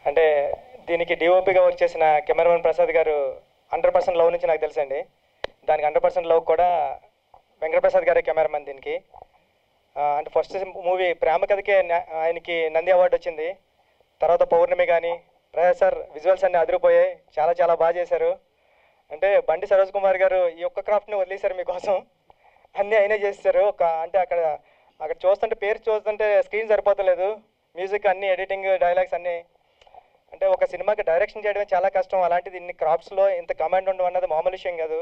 అంటే దీనికి డిఓపిగా వర్క్ చేసిన కెమెరామెన్ ప్రసాద్ గారు 100% లవ్ నుంచి నాకు తెలుసండి. దానికి 100% లవ్ కూడా వెంకటప్రసాద్ గారే కెమెరామెన్ దీనికి. అంటే ఫస్ట్ మూవీ ప్రేమ కథకే ఆయనకి నంది అవార్డు వచ్చింది. తర్వాత పౌర్ణమి కానీ ప్రసాద్ సార్ విజువల్స్ అన్నీ అదిరిపోయాయి, చాలా చాలా బాగా చేశారు. అంటే బండి సరోజ్ కుమార్ గారు ఈ ఒక్క క్రాఫ్ట్ని వదిలేశారు మీకోసం, అన్నీ అయినా చేస్తారు. అంటే అక్కడ చూస్తుంటే పేరు చూస్తుంటే స్క్రీన్ సరిపోతలేదు, మ్యూజిక్ అన్నీ ఎడిటింగ్ డైలాగ్స్ అన్నీ. అంటే ఒక సినిమాకి డైరెక్షన్ చేయడమే చాలా కష్టం, అలాంటిది ఇన్ని క్రాఫ్ట్స్లో ఇంత కమాండ్ ఉండడం అన్నది మామూలు విషయం కాదు.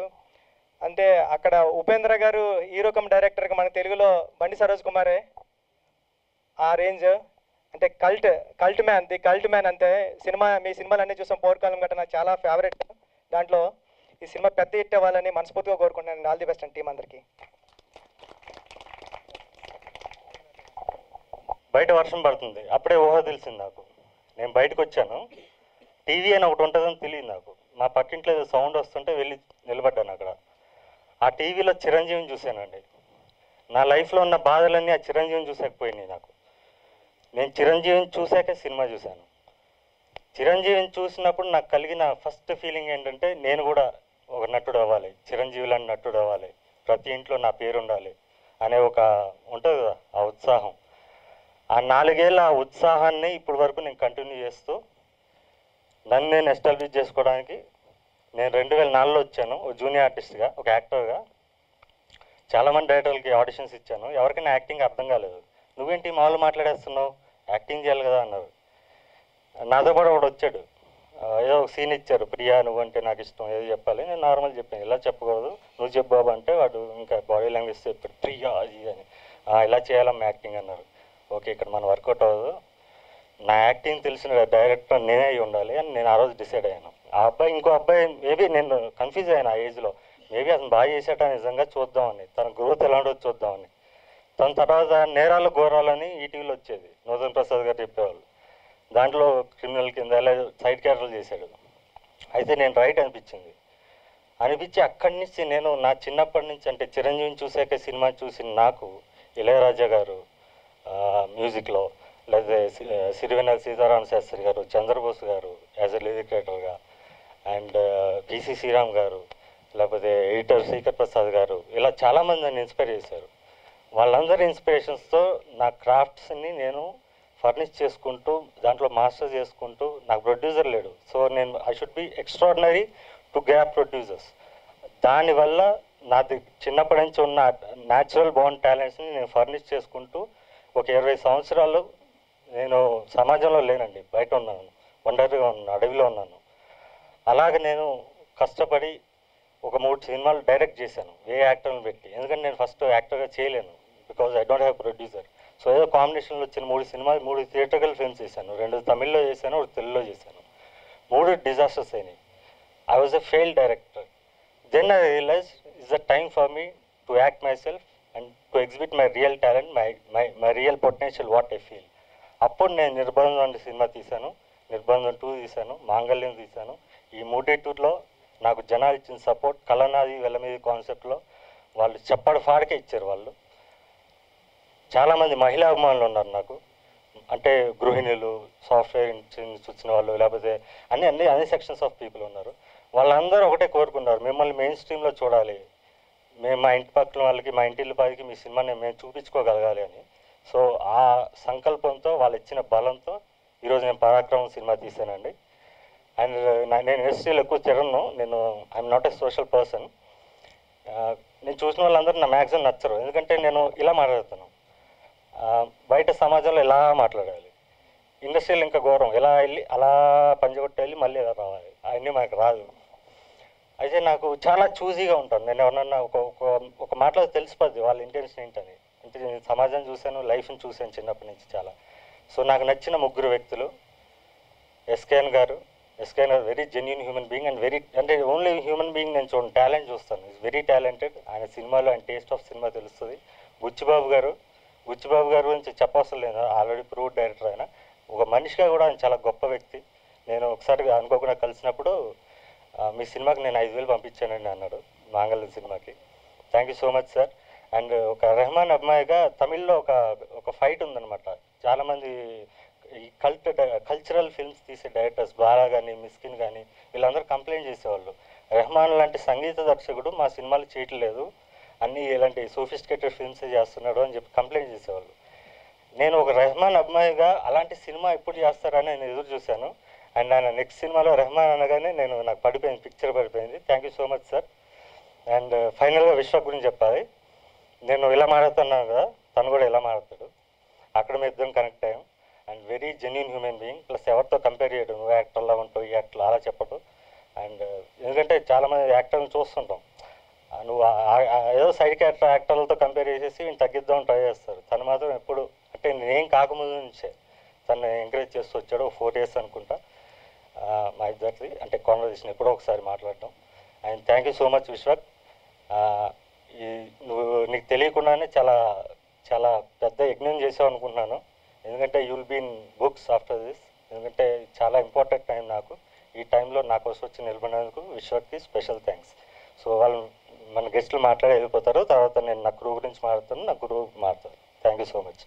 అంటే అక్కడ ఉపేంద్ర గారు హీరో కమ్ డైరెక్టర్కి మన తెలుగులో బండి సరోజ్ కుమారే ఆ రేంజ్. అంటే కల్ట్ మ్యాన్ అంతే. మీ సినిమాలు అన్నీ చూసాం, పోర్కాలం గట్రా నాకు చాలా ఫేవరెట్. దాంట్లో ఈ సినిమా పెద్ద హిట్ అవ్వాలని మనస్ఫూర్తిగా కోరుకుంటున్నాను. ఆల్ ది బెస్ట్ అండి టీం అందరికీ. బయట వర్షం పడుతుంది, అప్పుడే ఊహ తెలిసింది నాకు. నేను బయటకు వచ్చాను, టీవీ అని ఒకటి ఉంటుందని తెలియదు నాకు. మా పక్కింట్లో ఏదో సౌండ్ వస్తుంటే వెళ్ళి నిలబడ్డాను అక్కడ. ఆ టీవీలో చిరంజీవిని చూశానండి. నా లైఫ్లో ఉన్న బాధలన్నీ ఆ చిరంజీవిని చూసాకపోయినాయి నాకు. నేను చిరంజీవిని చూశాకే సినిమా చూశాను. చిరంజీవిని చూసినప్పుడు నాకు కలిగిన ఫస్ట్ ఫీలింగ్ ఏంటంటే నేను కూడా ఒక నటుడు అవ్వాలి, చిరంజీవి లాంటి నటుడు అవ్వాలి, ప్రతి ఇంట్లో నా పేరు ఉండాలి అనే ఒక ఉంటుంది కదా ఆ ఉత్సాహం. ఆ 4 ఏళ్ళ ఆ ఉత్సాహాన్ని ఇప్పటి వరకు నేను కంటిన్యూ చేస్తూ నన్ను నేను ఎస్టాబ్లిష్ చేసుకోవడానికి నేను 2004లో వచ్చాను ఒక జూనియర్ ఆర్టిస్ట్గా, ఒక యాక్టర్గా. చాలామంది డైరెక్టర్లకి ఆడిషన్స్ ఇచ్చాను, ఎవరికైనా యాక్టింగ్ అర్థం కాలేదు. నువ్వేంటి మామూలు మాట్లాడేస్తున్నావు, యాక్టింగ్ చేయాలి కదా అన్నారు. నాతో పాటు ఒకడు వచ్చాడు, ఏదో ఒక సీన్ ఇచ్చారు, ప్రియా నువ్వంటే నాకు ఇష్టం ఏదో చెప్పాలి. నేను నార్మల్ చెప్పాను, ఇలా చెప్పకూడదు నువ్వు చెప్పు బాబు అంటే వాడు ఇంకా బాడీ లాంగ్వేజ్ చెప్పాడు, ప్రియా అది అని. ఇలా చేయాలమ్మా యాక్టింగ్ అన్నారు. ఓకే ఇక్కడ మనం వర్కౌట్ అవ్వదు, నా యాక్టింగ్ తెలిసిన డైరెక్టర్ నేనే అయి ఉండాలి అని నేను ఆ రోజు డిసైడ్ అయ్యాను. ఆ అబ్బాయి ఇంకో అబ్బాయి మేబీ నేను కన్ఫ్యూజ్ అయ్యాను ఆ ఏజ్లో, మేబీ అతను బాగా చేసేట నిజంగా చూద్దామని, తన గ్రోత్ ఎలాంటిదో చూద్దామని. తన తర్వాత నేరాలు ఘోరాలని ఈటీవీలో వచ్చేది, నూతన్ ప్రసాద్ గారు చెప్పేవాళ్ళు. దాంట్లో క్రిమినల్ కింద ఎలా సైడ్ క్యారెక్టర్లు చేశాడు. అయితే నేను రైట్ అనిపించి అక్కడి నుంచి నేను నా చిన్నప్పటి నుంచి అంటే చిరంజీవిని చూసాక సినిమా చూసి నాకు ఇళయరాజా గారు మ్యూజిక్లో, లేదా సిరివెన్నెల సీతారామ శాస్త్రి గారు, చంద్రబోస్ గారు యాజ్ ఎ లిరిక్ రైటర్గా, అండ్ పిసి శ్రీరామ్ గారు, లేకపోతే ఎడిటర్ శ్రీకర్ ప్రసాద్ గారు, ఇలా చాలామంది నన్ను ఇన్స్పైర్ చేశారు. వాళ్ళందరి ఇన్స్పిరేషన్స్తో నా క్రాఫ్ట్స్ని నేను ఫర్నిష్ చేసుకుంటూ దాంట్లో మాస్టర్ చేసుకుంటూ, నాకు ప్రొడ్యూసర్ లేడు, సో నేను I should be extraordinary to gap producers. దానివల్ల నాది చిన్నప్పటి నుంచి ఉన్న న్యాచురల్ బాండ్ టాలెంట్స్ని నేను ఫర్నిష్ చేసుకుంటూ ఒక 20 సంవత్సరాలు నేను సమాజంలో లేనండి, బయట ఉన్నాను, ఒంటరిగా ఉన్నాను, అడవిలో ఉన్నాను. అలాగే నేను కష్టపడి ఒక 3 సినిమాలు డైరెక్ట్ చేశాను ఏ యాక్టర్ని పెట్టి, ఎందుకంటే నేను ఫస్ట్ యాక్టర్గా చేయలేను because I don't have producer. So ఏదో కాంబినేషన్లో వచ్చిన 3 సినిమాలు, 3 థియేటర్కల్ ఫిల్మ్స్ చేశాను, 2 తమిళ్లో చేశాను, 1 తెలుగులో చేశాను. 3 డిజాస్టర్స్ అయినాయి. I was a failed director. Then I realise it's the time for me to act myself and to exhibit my real talent, my real potential what I feel. అప్పుడు నేను నిర్బంధం అనే సినిమా తీశాను, నిర్బంధం 2 తీశాను, మాంగళ్యం తీశాను. ఈ 3 నాకు జనాలు ఇచ్చిన సపోర్ట్, కళనాది వెల్లమీది కాన్సెప్ట్లో వాళ్ళు చెప్పడు ఫాడికే ఇచ్చారు. వాళ్ళు చాలామంది మహిళా అభిమానులు ఉన్నారు నాకు, అంటే గృహిణులు, సాఫ్ట్వేర్ నుంచి వచ్చిన వాళ్ళు, లేకపోతే అన్ని సెక్షన్స్ ఆఫ్ పీపుల్ ఉన్నారు. వాళ్ళందరూ ఒకటే కోరుకున్నారు, మిమ్మల్ని మెయిన్ స్ట్రీమ్లో చూడాలి, మేము మా ఇంటి పక్కన వాళ్ళకి, మా ఇంటి పైకి మీ సినిమాని మేము చూపించుకోగలగాలి అని. సో ఆ సంకల్పంతో, వాళ్ళు ఇచ్చిన బలంతో ఈరోజు నేను పరాక్రమం సినిమా తీశానండి. అండ్ నేను ఇండస్ట్రీలో ఎక్కువ తిరగను, నేను I'm not a social person. నేను చూసిన వాళ్ళందరూ నా మ్యాక్సిమం నచ్చరు, ఎందుకంటే నేను ఇలా మాట్లాడుతాను, బయట సమాజంలో ఎలా మాట్లాడాలి, ఇండస్ట్రీలో ఇంకా ఘోరం, ఎలా వెళ్ళి అలా పంజగొట్టి వెళ్ళి మళ్ళీ ఎలా రావాలి, అవన్నీ మనకు రాదు. అయితే నాకు చాలా చూజీగా ఉంటాను. నేను ఎవరన్నా ఒక మాటలో తెలిసిపోద్ది వాళ్ళ ఇంటెన్షన్ ఏంటని. అంటే నేను సమాజం చూశాను, లైఫ్ని చూశాను చిన్నప్పటి నుంచి చాలా. సో నాకు నచ్చిన 3 వ్యక్తులు, ఎస్కేఎన్ గారు very genuine human being and అంటే ఓన్లీ హ్యూమన్ బీయింగ్ నేను చూడండి, టాలెంట్ చూస్తాను, ఈజ్ వెరీ టాలెంటెడ్. ఆయన సినిమాలో ఆయన టేస్ట్ ఆఫ్ సినిమా తెలుస్తుంది. బుచ్చిబాబు గారు గురించి చెప్పవసరం లేదు, ఆల్రెడీ ప్రూవ్డ్ డైరెక్టర్. ఆయన ఒక మనిషిగా కూడా ఆయన చాలా గొప్ప వ్యక్తి. నేను ఒకసారి అనుకోకుండా కలిసినప్పుడు మీ సినిమాకి నేను 5,000 పంపించానండి అన్నాడు, మాంగళ్యం సినిమాకి. Thank you so much sir. And ఒక రెహమాన్ అమ్మాయిగా తమిళ్లో ఒక ఫైట్ ఉందన్నమాట, చాలామంది ఈ కల్చరల్ ఫిల్మ్స్ తీసే డైరెక్టర్స్ బాలా కానీ మిస్కిన్ కానీ వీళ్ళందరూ కంప్లైంట్ చేసేవాళ్ళు, రెహమాన్ లాంటి సంగీత దర్శకుడు మా సినిమాలు చేయట్లేదు, అన్నీ ఇలాంటి సోఫిస్టికేటెడ్ ఫిల్మ్సే చేస్తున్నాడు అని చెప్పి కంప్లైంట్ చేసేవాళ్ళు. నేను ఒక రెహమాన్ అభిమానిగా అలాంటి సినిమా ఎప్పుడు చేస్తారని నేను ఎదురు చూశాను. అండ్ ఆయన నెక్స్ట్ సినిమాలో రెహమాన్ అనగానే నాకు పడిపోయింది, పిక్చర్ పడిపోయింది. Thank you so much sir. And ఫైనల్గా విశ్వ గురించి చెప్పాలి. నేను ఇలా మాట్లాడుతున్నాను కదా, తను కూడా ఇలా మాట్లాడతాడు. అక్కడ మేము ఇద్దరం కనెక్ట్ అయ్యాం. And very genuine human being. Plus ఎవరితో కంపేర్ చేయడం, నువ్వు యాక్టర్లా ఉంటావు, ఈ యాక్టర్లు అలా చెప్పడం. అండ్ ఎందుకంటే చాలామంది యాక్టర్ని చూస్తుంటాం, నువ్వు ఏదో సైడ్ క్యారెక్టర్ యాక్టర్లతో కంపేర్ చేసేసి వీళ్ళు తగ్గిద్దామని ట్రై చేస్తారు. తను మాత్రం ఎప్పుడు అంటే నేను కాకముందు నుంచే తను ఎంకరేజ్ చేస్తూ వచ్చాడు. 4 years అనుకుంటా మా ఇద్దరిది అంటే కాన్వర్జేషన్ ఎప్పుడో ఒకసారి మాట్లాడటం. And thank you so much Vishwak. నువ్వు నీకు తెలియకుండానే చాలా చాలా పెద్ద యజ్ఞం చేసావు అనుకుంటున్నాను. ఎందుకంటే you will be in books after this. ఎందుకంటే చాలా ఇంపార్టెంట్ టైం నాకు. ఈ టైంలో నా కోసం వచ్చి నిలబడినందుకు విశ్వక్కి స్పెషల్ థ్యాంక్స్. సో వాళ్ళు మన గెస్టులు మాట్లాడి వెళ్ళిపోతారు, తర్వాత నేను నా క్రూ గురించి మాట్లాడతాను, నా క్రూ మాట్లాడతాను. Thank you so much.